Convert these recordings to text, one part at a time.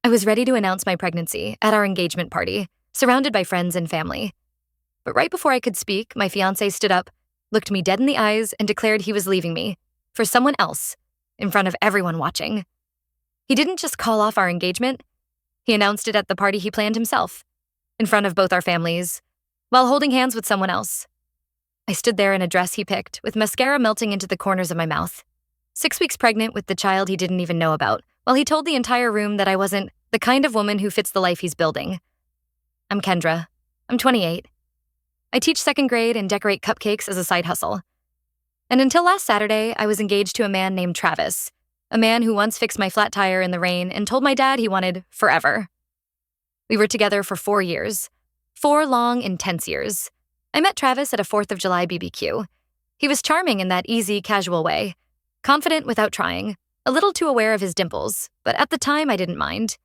I was ready to announce my pregnancy at our engagement party, surrounded by friends and family. But right before I could speak, my fiancé stood up, looked me dead in the eyes, and declared he was leaving me for someone else in front of everyone watching. He didn't just call off our engagement, he announced it at the party he planned himself, in front of both our families, while holding hands with someone else. I stood there in a dress he picked, with mascara melting into the corners of my mouth, 6 weeks pregnant with the child he didn't even know about, while he told the entire room that I wasn't the kind of woman who fits the life he's building. I'm Kendra. I'm 28. I teach second grade and decorate cupcakes as a side hustle. And until last Saturday, I was engaged to a man named Travis, a man who once fixed my flat tire in the rain and told my dad he wanted forever. We were together for 4 years. 4 long, intense years. I met Travis at a 4th of July BBQ. He was charming in that easy, casual way, confident without trying, a little too aware of his dimples, but at the time I didn't mind.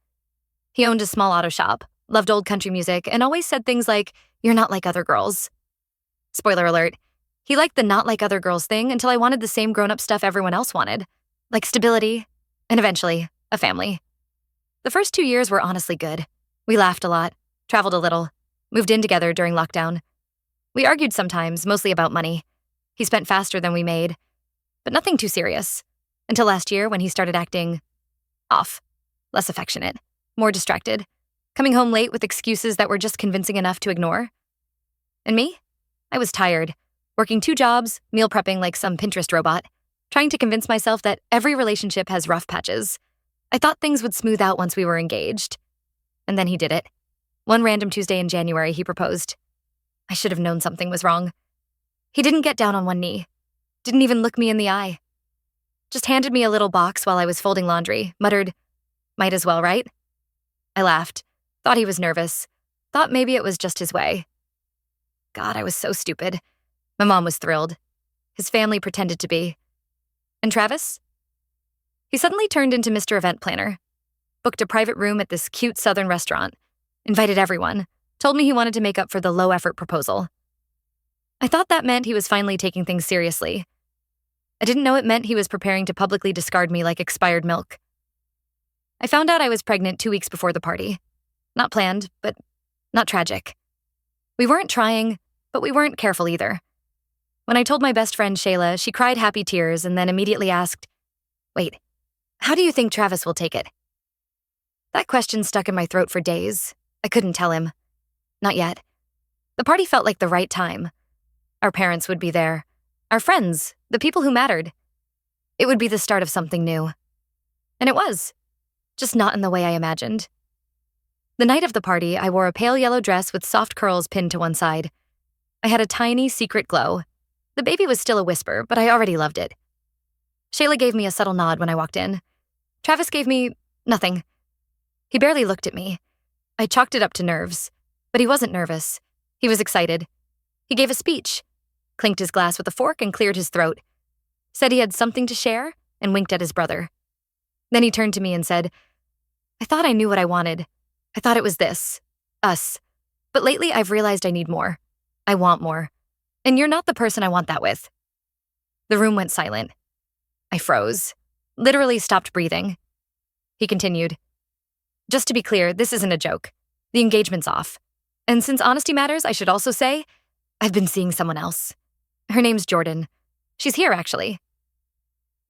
He owned a small auto shop, loved old country music, and always said things like, "You're not like other girls." Spoiler alert, he liked the not like other girls thing until I wanted the same grown-up stuff everyone else wanted, like stability, and eventually, a family. The first 2 years were honestly good. We laughed a lot, traveled a little, moved in together during lockdown. We argued sometimes, mostly about money. He spent faster than we made, but nothing too serious, until last year when he started acting off, less affectionate, more distracted, coming home late with excuses that were just convincing enough to ignore. And me? I was tired, working 2 jobs, meal prepping like some Pinterest robot, trying to convince myself that every relationship has rough patches. I thought things would smooth out once we were engaged. And then he did it. One random Tuesday in January, he proposed. I should have known something was wrong. He didn't get down on one knee, didn't even look me in the eye. Just handed me a little box while I was folding laundry, muttered, "Might as well, right?" I laughed, thought he was nervous, thought maybe it was just his way. God, I was so stupid. My mom was thrilled. His family pretended to be. And Travis? He suddenly turned into Mr. Event Planner, booked a private room at this cute southern restaurant, invited everyone, told me he wanted to make up for the low-effort proposal. I thought that meant he was finally taking things seriously. I didn't know it meant he was preparing to publicly discard me like expired milk. I found out I was pregnant 2 weeks before the party. Not planned, but not tragic. We weren't trying, but we weren't careful either. When I told my best friend Shayla, she cried happy tears and then immediately asked, "Wait, how do you think Travis will take it?" That question stuck in my throat for days. I couldn't tell him. Not yet. The party felt like the right time. Our parents would be there. Our friends, the people who mattered. It would be the start of something new. And it was. Just not in the way I imagined. The night of the party, I wore a pale yellow dress with soft curls pinned to one side. I had a tiny, secret glow. The baby was still a whisper, but I already loved it. Shayla gave me a subtle nod when I walked in. Travis gave me nothing. He barely looked at me. I chalked it up to nerves, but he wasn't nervous. He was excited. He gave a speech, clinked his glass with a fork and cleared his throat, said he had something to share, and winked at his brother. Then he turned to me and said, "I thought I knew what I wanted. I thought it was this, us. But lately I've realized I need more. I want more. And you're not the person I want that with." The room went silent. I froze, literally stopped breathing. He continued, "Just to be clear, this isn't a joke. The engagement's off. And since honesty matters, I should also say, I've been seeing someone else. Her name's Jordan. She's here, actually."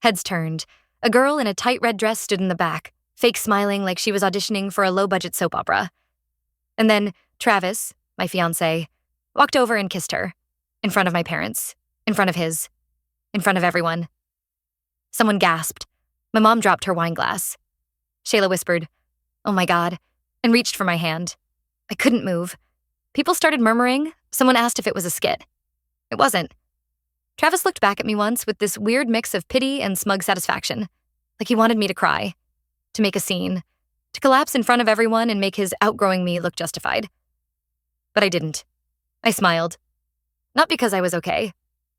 Heads turned. A girl in a tight red dress stood in the back, fake smiling like she was auditioning for a low-budget soap opera. And then Travis, my fiancé, walked over and kissed her, in front of my parents, in front of his, in front of everyone. Someone gasped. My mom dropped her wine glass. Shayla whispered, "Oh my God," and reached for my hand. I couldn't move. People started murmuring. Someone asked if it was a skit. It wasn't. Travis looked back at me once with this weird mix of pity and smug satisfaction, like he wanted me to cry, to make a scene, to collapse in front of everyone and make his outgrowing me look justified. But I didn't. I smiled. Not because I was okay.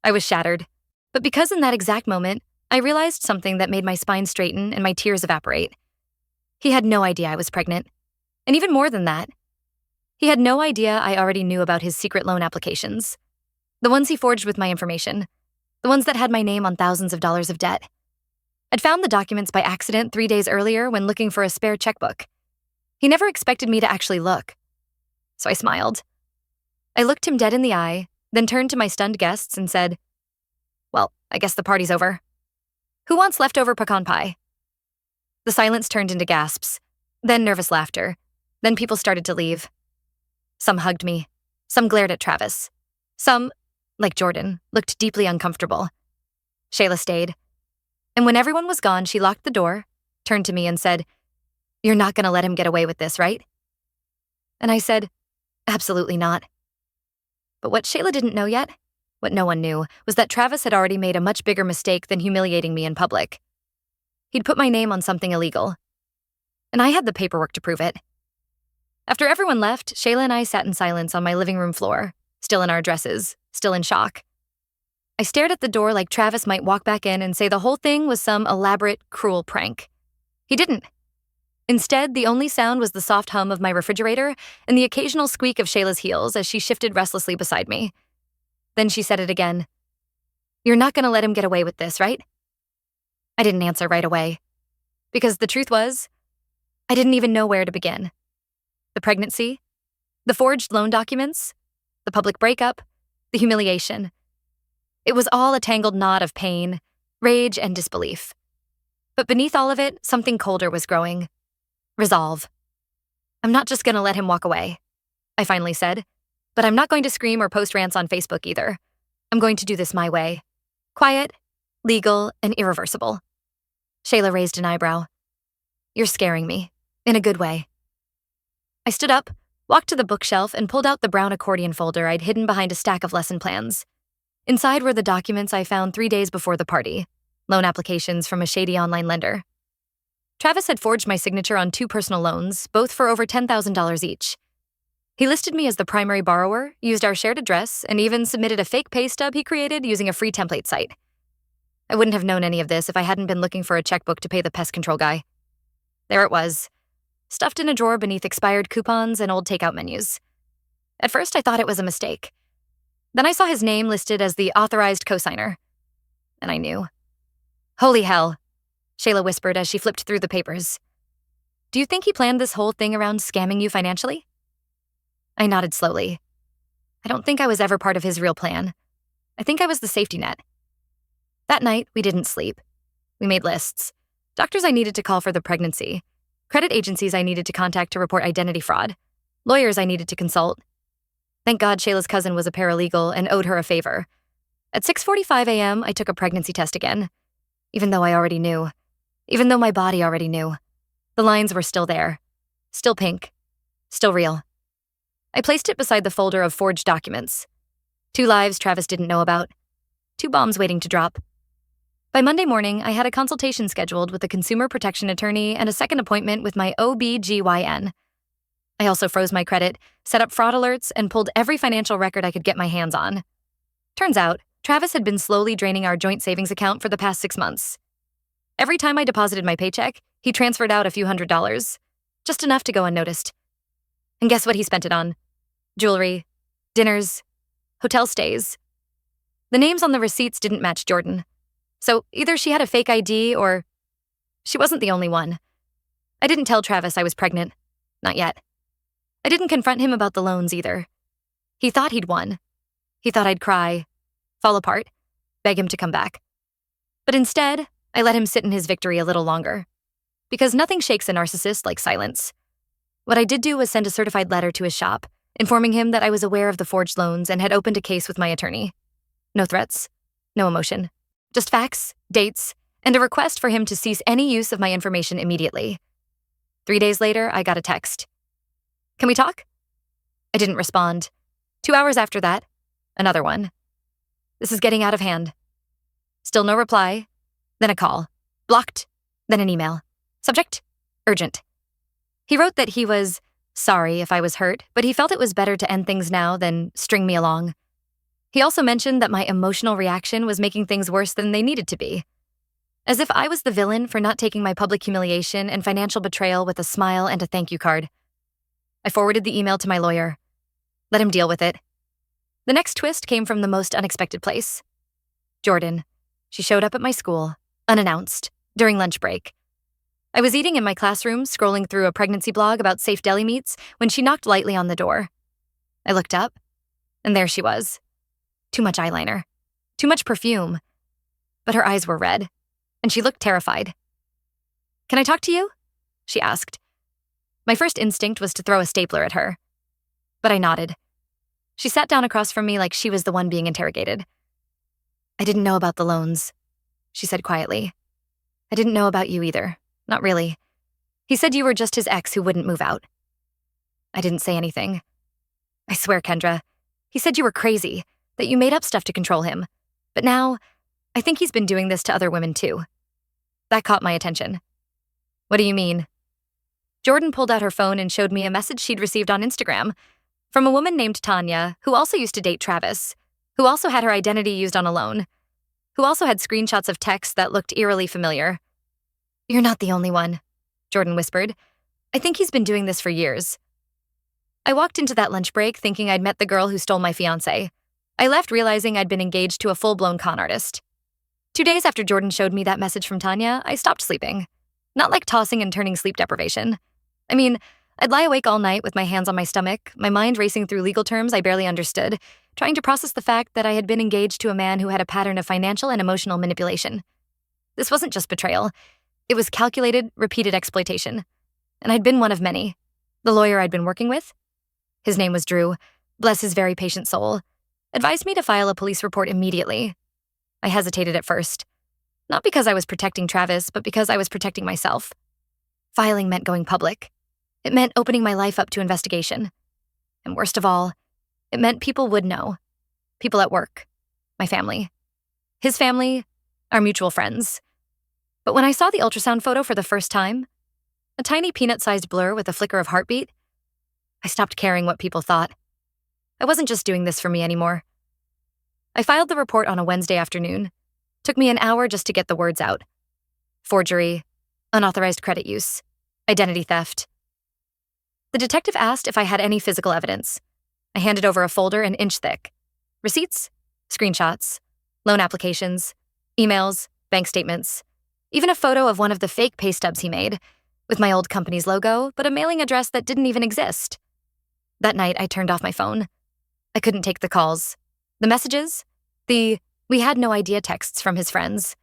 I was shattered. But because in that exact moment, I realized something that made my spine straighten and my tears evaporate. He had no idea I was pregnant. And even more than that, he had no idea I already knew about his secret loan applications. The ones he forged with my information. The ones that had my name on thousands of dollars of debt. I'd found the documents by accident 3 days earlier when looking for a spare checkbook. He never expected me to actually look. So I smiled. I looked him dead in the eye, then turned to my stunned guests and said, "Well, I guess the party's over. Who wants leftover pecan pie?" The silence turned into gasps, then nervous laughter. Then people started to leave. Some hugged me. Some glared at Travis. Some, like Jordan, looked deeply uncomfortable. Shayla stayed. And when everyone was gone, she locked the door, turned to me and said, "You're not going to let him get away with this, right?" And I said, "Absolutely not." But what Shayla didn't know yet, what no one knew, was that Travis had already made a much bigger mistake than humiliating me in public. He'd put my name on something illegal. And I had the paperwork to prove it. After everyone left, Shayla and I sat in silence on my living room floor, still in our dresses, still in shock. I stared at the door like Travis might walk back in and say the whole thing was some elaborate, cruel prank. He didn't. Instead, the only sound was the soft hum of my refrigerator and the occasional squeak of Shayla's heels as she shifted restlessly beside me. Then she said it again. "You're not going to let him get away with this, right?" I didn't answer right away. Because the truth was, I didn't even know where to begin. The pregnancy, the forged loan documents, the public breakup, the humiliation. It was all a tangled knot of pain, rage, and disbelief. But beneath all of it, something colder was growing. Resolve. "I'm not just going to let him walk away," I finally said. "But I'm not going to scream or post rants on Facebook either. I'm going to do this my way. Quiet, legal, and irreversible." Shayla raised an eyebrow. "You're scaring me, in a good way." I stood up, walked to the bookshelf, and pulled out the brown accordion folder I'd hidden behind a stack of lesson plans. Inside were the documents I found 3 days before the party, loan applications from a shady online lender. Travis had forged my signature on 2 personal loans, both for over $10,000 each. He listed me as the primary borrower, used our shared address, and even submitted a fake pay stub he created using a free template site. I wouldn't have known any of this if I hadn't been looking for a checkbook to pay the pest control guy. There it was, stuffed in a drawer beneath expired coupons and old takeout menus. At first, I thought it was a mistake. Then I saw his name listed as the authorized cosigner. And I knew. "Holy hell," Shayla whispered as she flipped through the papers. "Do you think he planned this whole thing around scamming you financially?" I nodded slowly. I don't think I was ever part of his real plan. I think I was the safety net. That night, we didn't sleep. We made lists. Doctors I needed to call for the pregnancy. Credit agencies I needed to contact to report identity fraud. Lawyers I needed to consult. Thank God Shayla's cousin was a paralegal and owed her a favor. At 6:45 a.m., I took a pregnancy test again. Even though I already knew. Even though my body already knew. The lines were still there. Still pink. Still real. I placed it beside the folder of forged documents. 2 lives Travis didn't know about. 2 bombs waiting to drop. By Monday morning, I had a consultation scheduled with a consumer protection attorney and a second appointment with my OB-GYN. I also froze my credit, set up fraud alerts, and pulled every financial record I could get my hands on. Turns out, Travis had been slowly draining our joint savings account for the past 6 months. Every time I deposited my paycheck, he transferred out a few $100s, just enough to go unnoticed. And guess what he spent it on? Jewelry, dinners, hotel stays. The names on the receipts didn't match Jordan. So either she had a fake ID or she wasn't the only one. I didn't tell Travis I was pregnant. Not yet. I didn't confront him about the loans either. He thought he'd won. He thought I'd cry, fall apart, beg him to come back. But instead, I let him sit in his victory a little longer. Because nothing shakes a narcissist like silence. What I did do was send a certified letter to his shop, informing him that I was aware of the forged loans and had opened a case with my attorney. No threats, no emotion. Just facts, dates, and a request for him to cease any use of my information immediately. 3 days later, I got a text. "Can we talk?" I didn't respond. 2 hours after that, another one. "This is getting out of hand." Still no reply. Then a call. Blocked. Then an email. Subject: urgent. He wrote that he was sorry if I was hurt, but he felt it was better to end things now than string me along. He also mentioned that my emotional reaction was making things worse than they needed to be. As if I was the villain for not taking my public humiliation and financial betrayal with a smile and a thank you card. I forwarded the email to my lawyer. Let him deal with it. The next twist came from the most unexpected place. Jordan. She showed up at my school, unannounced, during lunch break. I was eating in my classroom, scrolling through a pregnancy blog about safe deli meats, when she knocked lightly on the door. I looked up, and there she was. Too much eyeliner. Too much perfume. But her eyes were red, and she looked terrified. "Can I talk to you?" she asked. My first instinct was to throw a stapler at her, but I nodded. She sat down across from me like she was the one being interrogated. "I didn't know about the loans," she said quietly. "I didn't know about you either. Not really. He said you were just his ex who wouldn't move out." I didn't say anything. "I swear, Kendra, he said you were crazy, that you made up stuff to control him. But now, I think he's been doing this to other women too." That caught my attention. "What do you mean?" Jordan pulled out her phone and showed me a message she'd received on Instagram from a woman named Tanya, who also used to date Travis, who also had her identity used on a loan, who also had screenshots of texts that looked eerily familiar. "You're not the only one," Jordan whispered. "I think he's been doing this for years." I walked into that lunch break thinking I'd met the girl who stole my fiancé. I left realizing I'd been engaged to a full-blown con artist. 2 days after Jordan showed me that message from Tanya, I stopped sleeping. Not like tossing and turning sleep deprivation. I mean, I'd lie awake all night with my hands on my stomach, my mind racing through legal terms I barely understood, trying to process the fact that I had been engaged to a man who had a pattern of financial and emotional manipulation. This wasn't just betrayal. It was calculated, repeated exploitation. And I'd been one of many. The lawyer I'd been working with, his name was Drew, bless his very patient soul, advised me to file a police report immediately. I hesitated at first. Not because I was protecting Travis, but because I was protecting myself. Filing meant going public. It meant opening my life up to investigation. And worst of all, it meant people would know. People at work. My family. His family. Our mutual friends. But when I saw the ultrasound photo for the first time, a tiny peanut-sized blur with a flicker of heartbeat, I stopped caring what people thought. I wasn't just doing this for me anymore. I filed the report on a Wednesday afternoon. Took me an hour just to get the words out. Forgery, unauthorized credit use, identity theft. The detective asked if I had any physical evidence. I handed over a folder an inch thick. Receipts, screenshots, loan applications, emails, bank statements, even a photo of one of the fake pay stubs he made, with my old company's logo, but a mailing address that didn't even exist. That night, I turned off my phone. I couldn't take the calls. The messages? We had no idea texts from his friends.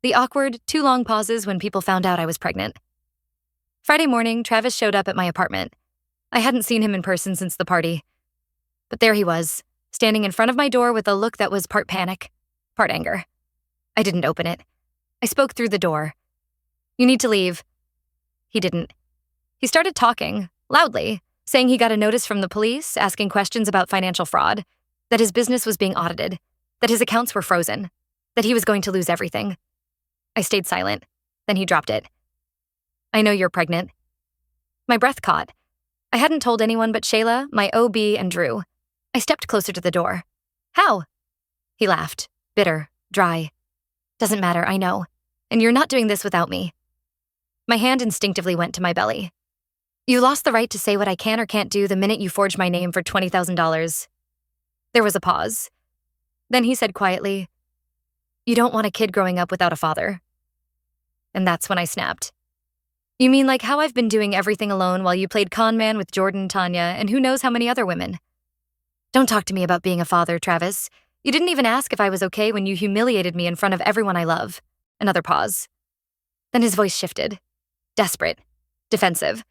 The awkward, too long pauses when people found out I was pregnant. Friday morning, Travis showed up at my apartment. I hadn't seen him in person since the party. But there he was, standing in front of my door with a look that was part panic, part anger. I didn't open it. I spoke through the door. "You need to leave." He didn't. He started talking, loudly, saying he got a notice from the police, asking questions about financial fraud, that his business was being audited, that his accounts were frozen, that he was going to lose everything. I stayed silent. Then he dropped it. "I know you're pregnant." My breath caught. I hadn't told anyone but Shayla, my OB, and Drew. I stepped closer to the door. "How?" He laughed, bitter, dry. "Doesn't matter, I know. And you're not doing this without me." My hand instinctively went to my belly. "You lost the right to say what I can or can't do the minute you forged my name for $20,000. There was a pause. Then he said quietly, "You don't want a kid growing up without a father." And that's when I snapped. "You mean like how I've been doing everything alone while you played con man with Jordan, Tanya, and who knows how many other women? Don't talk to me about being a father, Travis. You didn't even ask if I was okay when you humiliated me in front of everyone I love." Another pause. Then his voice shifted. Desperate. Defensive.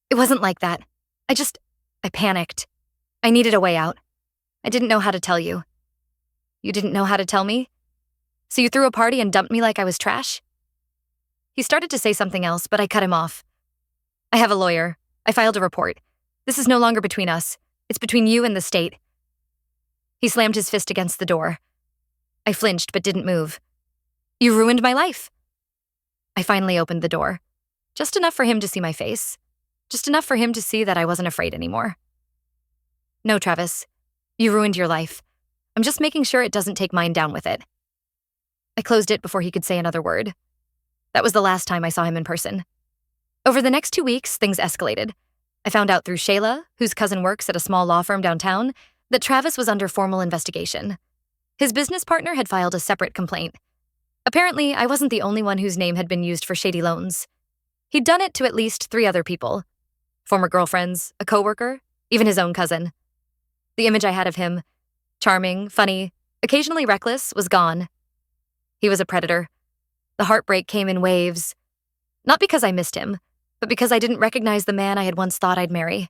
"It wasn't like that. I panicked. I needed a way out. I didn't know how to tell you." "You didn't know how to tell me? So you threw a party and dumped me like I was trash?" He started to say something else, but I cut him off. "I have a lawyer. I filed a report. This is no longer between us. It's between you and the state." He slammed his fist against the door. I flinched but didn't move. "You ruined my life." I finally opened the door. Just enough for him to see my face. Just enough for him to see that I wasn't afraid anymore. "No, Travis. You ruined your life. I'm just making sure it doesn't take mine down with it." I closed it before he could say another word. That was the last time I saw him in person. Over the next 2 weeks, things escalated. I found out through Shayla, whose cousin works at a small law firm downtown, that Travis was under formal investigation. His business partner had filed a separate complaint. Apparently, I wasn't the only one whose name had been used for shady loans. He'd done it to at least 3 other people: former girlfriends, a coworker, even his own cousin. The image I had of him, charming, funny, occasionally reckless, was gone. He was a predator. The heartbreak came in waves. Not because I missed him, but because I didn't recognize the man I had once thought I'd marry.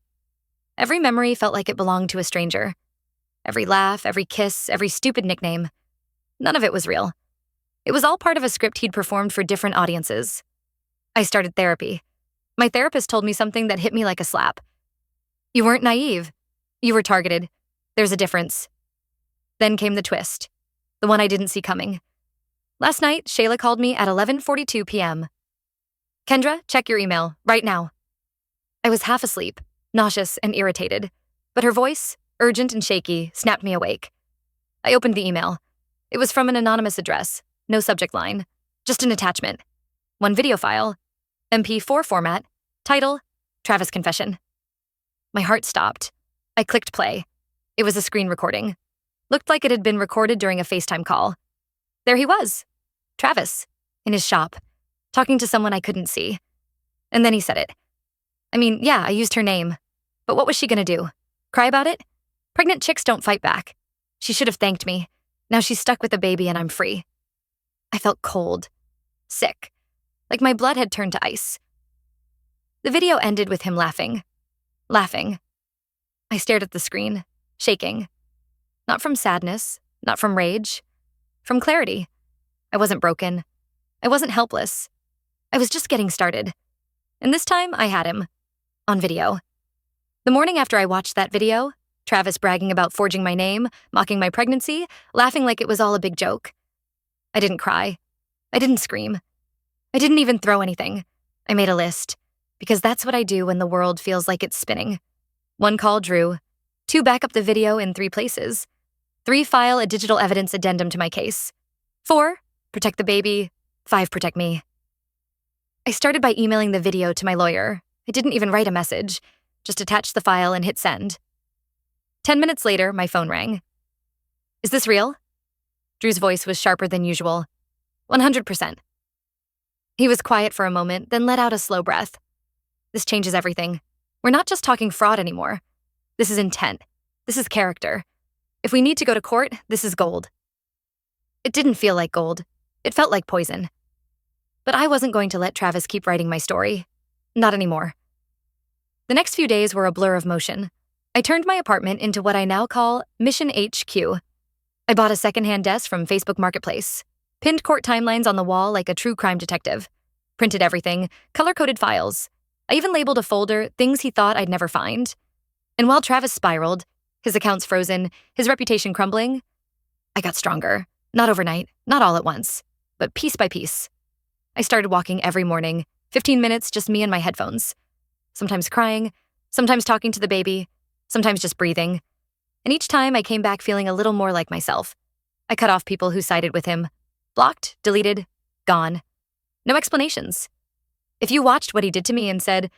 Every memory felt like it belonged to a stranger. Every laugh, every kiss, every stupid nickname. None of it was real. It was all part of a script he'd performed for different audiences. I started therapy. My therapist told me something that hit me like a slap. You weren't naive. You were targeted. There's a difference. Then came the twist, the one I didn't see coming. Last night, Shayla called me at 11:42 p.m. Kendra, check your email, right now. I was half asleep, nauseous and irritated, but her voice, urgent and shaky, snapped me awake. I opened the email. It was from an anonymous address, no subject line, just an attachment. One video file, MP4 format, title, Travis Confession. My heart stopped. I clicked play. It was a screen recording. Looked like it had been recorded during a FaceTime call. There he was, Travis, in his shop, talking to someone I couldn't see. And then he said it. I mean, yeah, I used her name. But what was she gonna do? Cry about it? Pregnant chicks don't fight back. She should have thanked me. Now she's stuck with a baby and I'm free. I felt cold, sick, like my blood had turned to ice. The video ended with him laughing. Laughing. I stared at the screen, shaking. Not from sadness, not from rage, from clarity. I wasn't broken. I wasn't helpless. I was just getting started. And this time, I had him. On video. The morning after I watched that video, Travis bragging about forging my name, mocking my pregnancy, laughing like it was all a big joke. I didn't cry. I didn't scream. I didn't even throw anything. I made a list, because that's what I do when the world feels like it's spinning. 1, call Drew. 2, back up the video in 3 places. 3, file a digital evidence addendum to my case. 4, protect the baby. 5, protect me. I started by emailing the video to my lawyer. I didn't even write a message, just attached the file and hit send. 10 minutes later, my phone rang. Is this real? Drew's voice was sharper than usual. 100%. He was quiet for a moment, then let out a slow breath. This changes everything. We're not just talking fraud anymore. This is intent. This is character. If we need to go to court, this is gold. It didn't feel like gold. It felt like poison. But I wasn't going to let Travis keep writing my story. Not anymore. The next few days were a blur of motion. I turned my apartment into what I now call Mission HQ. I bought a secondhand desk from Facebook Marketplace, pinned court timelines on the wall like a true crime detective, printed everything, color-coded files. I even labeled a folder things he thought I'd never find. And while Travis spiraled, his accounts frozen, his reputation crumbling, I got stronger. Not overnight, not all at once, but piece by piece. I started walking every morning, 15 minutes, just me and my headphones. Sometimes crying, sometimes talking to the baby, sometimes just breathing. And each time I came back feeling a little more like myself. I cut off people who sided with him. Blocked, deleted, gone. No explanations. If you watched what he did to me and said,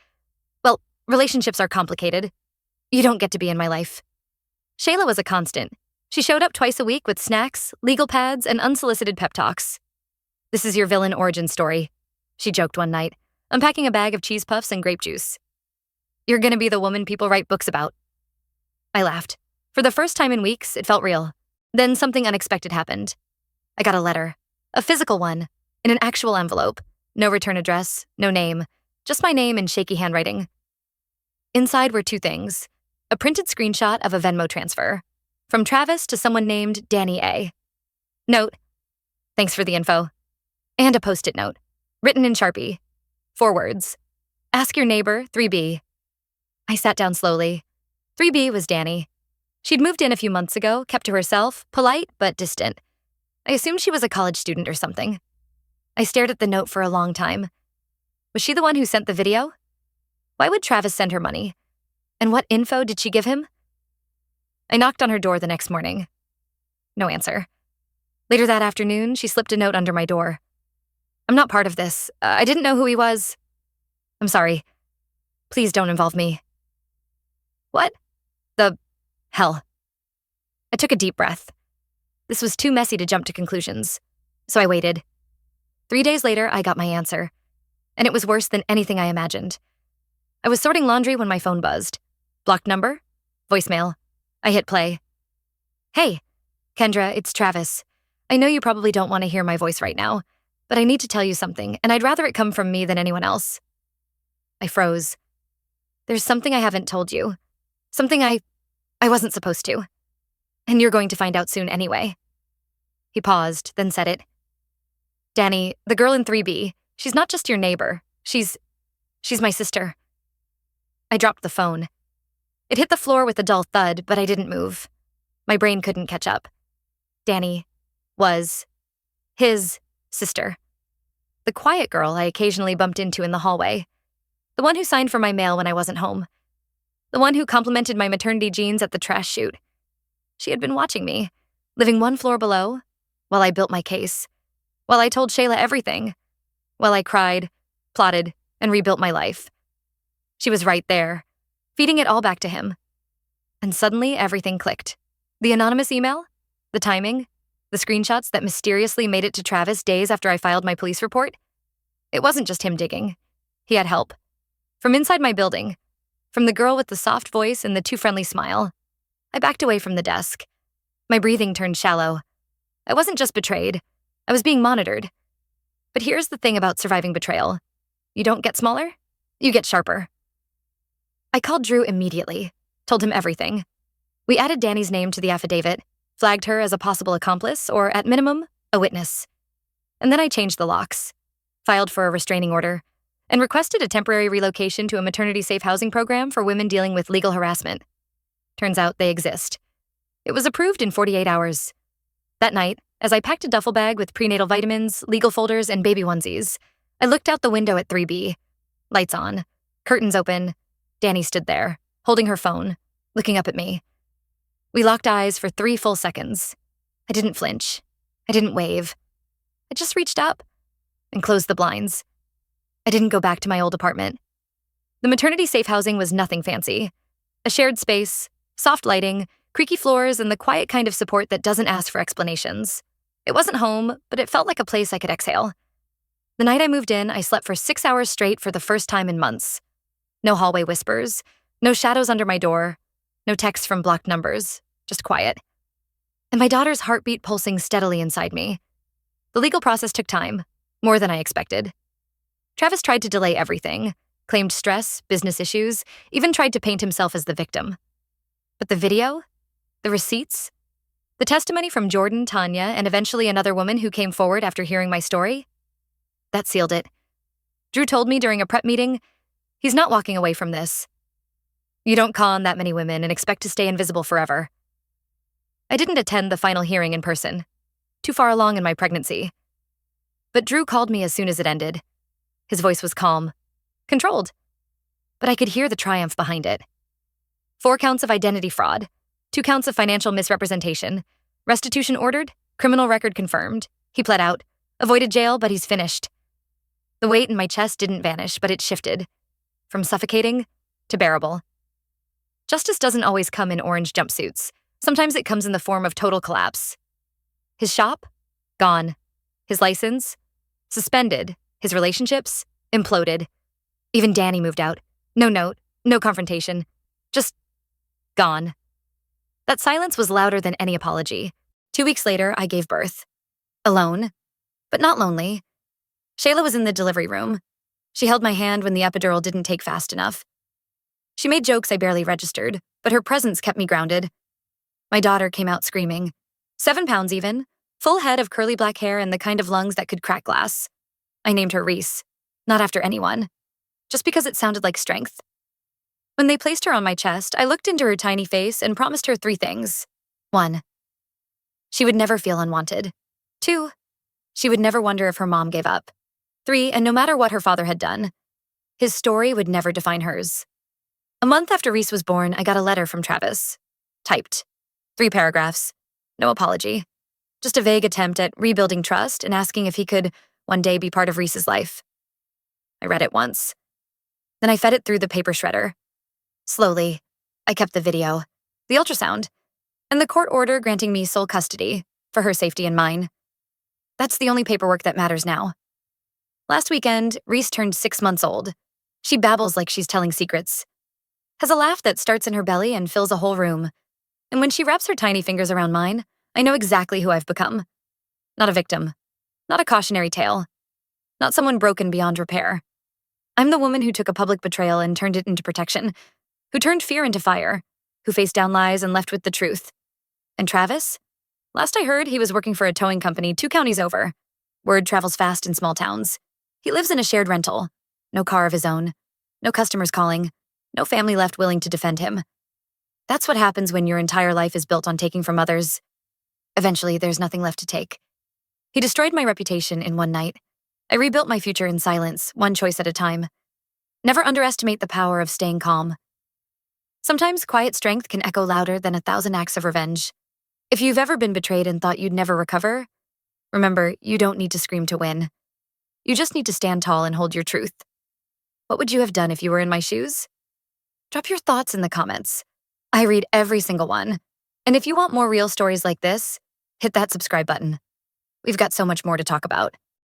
well, relationships are complicated, you don't get to be in my life. Shayla was a constant. She showed up twice a week with snacks, legal pads, and unsolicited pep talks. This is your villain origin story, she joked one night, unpacking a bag of cheese puffs and grape juice. You're gonna be the woman people write books about. I laughed. For the first time in weeks, it felt real. Then something unexpected happened. I got a letter, a physical one, in an actual envelope. No return address, no name, just my name in shaky handwriting. Inside were 2 things: a printed screenshot of a Venmo transfer, from Travis to someone named Danny A. Note, thanks for the info. And a Post-it note, written in Sharpie. 4 words. Ask your neighbor, 3B. I sat down slowly. 3B was Danny. She'd moved in a few months ago, kept to herself, polite but distant. I assumed she was a college student or something. I stared at the note for a long time. Was she the one who sent the video? Why would Travis send her money? And what info did she give him? I knocked on her door the next morning. No answer. Later that afternoon, she slipped a note under my door. I'm not part of this. I didn't know who he was. I'm sorry. Please don't involve me. What the hell? I took a deep breath. This was too messy to jump to conclusions, so I waited. 3 days later, I got my answer. And it was worse than anything I imagined. I was sorting laundry when my phone buzzed. Blocked number? Voicemail. I hit play. Hey, Kendra, it's Travis. I know you probably don't want to hear my voice right now, but I need to tell you something, and I'd rather it come from me than anyone else. I froze. There's something I haven't told you. Something I wasn't supposed to. And you're going to find out soon anyway. He paused, then said it. Danny, the girl in 3B, she's not just your neighbor. She's my sister. I dropped the phone. It hit the floor with a dull thud, but I didn't move. My brain couldn't catch up. Danny was his sister. The quiet girl I occasionally bumped into in the hallway. The one who signed for my mail when I wasn't home. The one who complimented my maternity jeans at the trash chute. She had been watching me, living one floor below, while I built my case, while I told Shayla everything, while I cried, plotted, and rebuilt my life. She was right there, feeding it all back to him. And suddenly everything clicked. The anonymous email, the timing, the screenshots that mysteriously made it to Travis days after I filed my police report. It wasn't just him digging. He had help. From inside my building, from the girl with the soft voice and the too friendly smile. I backed away from the desk. My breathing turned shallow. I wasn't just betrayed. I was being monitored. But here's the thing about surviving betrayal. You don't get smaller, you get sharper. I called Drew immediately, told him everything. We added Danny's name to the affidavit, flagged her as a possible accomplice, or at minimum, a witness. And then I changed the locks, filed for a restraining order, and requested a temporary relocation to a maternity-safe housing program for women dealing with legal harassment. Turns out they exist. It was approved in 48 hours. That night, as I packed a duffel bag with prenatal vitamins, legal folders, and baby onesies, I looked out the window at 3B. Lights on, curtains open. Danny stood there, holding her phone, looking up at me. We locked eyes for 3 full seconds. I didn't flinch. I didn't wave. I just reached up and closed the blinds. I didn't go back to my old apartment. The maternity-safe housing was nothing fancy. A shared space, soft lighting, creaky floors, and the quiet kind of support that doesn't ask for explanations. It wasn't home, but it felt like a place I could exhale. The night I moved in, I slept for 6 hours straight for the first time in months. No hallway whispers, no shadows under my door, no texts from blocked numbers, just quiet. And my daughter's heartbeat pulsing steadily inside me. The legal process took time, more than I expected. Travis tried to delay everything, claimed stress, business issues, even tried to paint himself as the victim. But the video, the receipts, the testimony from Jordan, Tanya, and eventually another woman who came forward after hearing my story, that sealed it. Drew told me during a prep meeting, he's not walking away from this. You don't con that many women and expect to stay invisible forever. I didn't attend the final hearing in person, too far along in my pregnancy. But Drew called me as soon as it ended. His voice was calm, controlled, but I could hear the triumph behind it. 4 counts of identity fraud, 2 counts of financial misrepresentation, restitution ordered, criminal record confirmed. He pled out, avoided jail, but he's finished. The weight in my chest didn't vanish, but it shifted, from suffocating to bearable. Justice doesn't always come in orange jumpsuits. Sometimes it comes in the form of total collapse. His shop? Gone. His license? Suspended. His relationships? Imploded. Even Danny moved out. No note, no confrontation. Just gone. That silence was louder than any apology. 2 weeks later, I gave birth. Alone, but not lonely. Shayla was in the delivery room. She held my hand when the epidural didn't take fast enough. She made jokes I barely registered, but her presence kept me grounded. My daughter came out screaming. 7 pounds even, full head of curly black hair and the kind of lungs that could crack glass. I named her Reese, not after anyone, just because it sounded like strength. When they placed her on my chest, I looked into her tiny face and promised her 3 things. 1, she would never feel unwanted. 2, she would never wonder if her mom gave up. 3, and no matter what her father had done, his story would never define hers. A month after Reese was born, I got a letter from Travis. Typed. 3 paragraphs. No apology. Just a vague attempt at rebuilding trust and asking if he could one day be part of Reese's life. I read it once. Then I fed it through the paper shredder. Slowly, I kept the video, the ultrasound, and the court order granting me sole custody for her safety and mine. That's the only paperwork that matters now. Last weekend, Reese turned 6 months old. She babbles like she's telling secrets, has a laugh that starts in her belly and fills a whole room. And when she wraps her tiny fingers around mine, I know exactly who I've become. Not a victim, not a cautionary tale, not someone broken beyond repair. I'm the woman who took a public betrayal and turned it into protection, who turned fear into fire, who faced down lies and left with the truth. And Travis? Last I heard, he was working for a towing company 2 counties over. Word travels fast in small towns. He lives in a shared rental. No car of his own. No customers calling. No family left willing to defend him. That's what happens when your entire life is built on taking from others. Eventually, there's nothing left to take. He destroyed my reputation in one night. I rebuilt my future in silence, one choice at a time. Never underestimate the power of staying calm. Sometimes quiet strength can echo louder than 1,000 acts of revenge. If you've ever been betrayed and thought you'd never recover, remember, you don't need to scream to win. You just need to stand tall and hold your truth. What would you have done if you were in my shoes? Drop your thoughts in the comments. I read every single one. And if you want more real stories like this, hit that subscribe button. We've got so much more to talk about.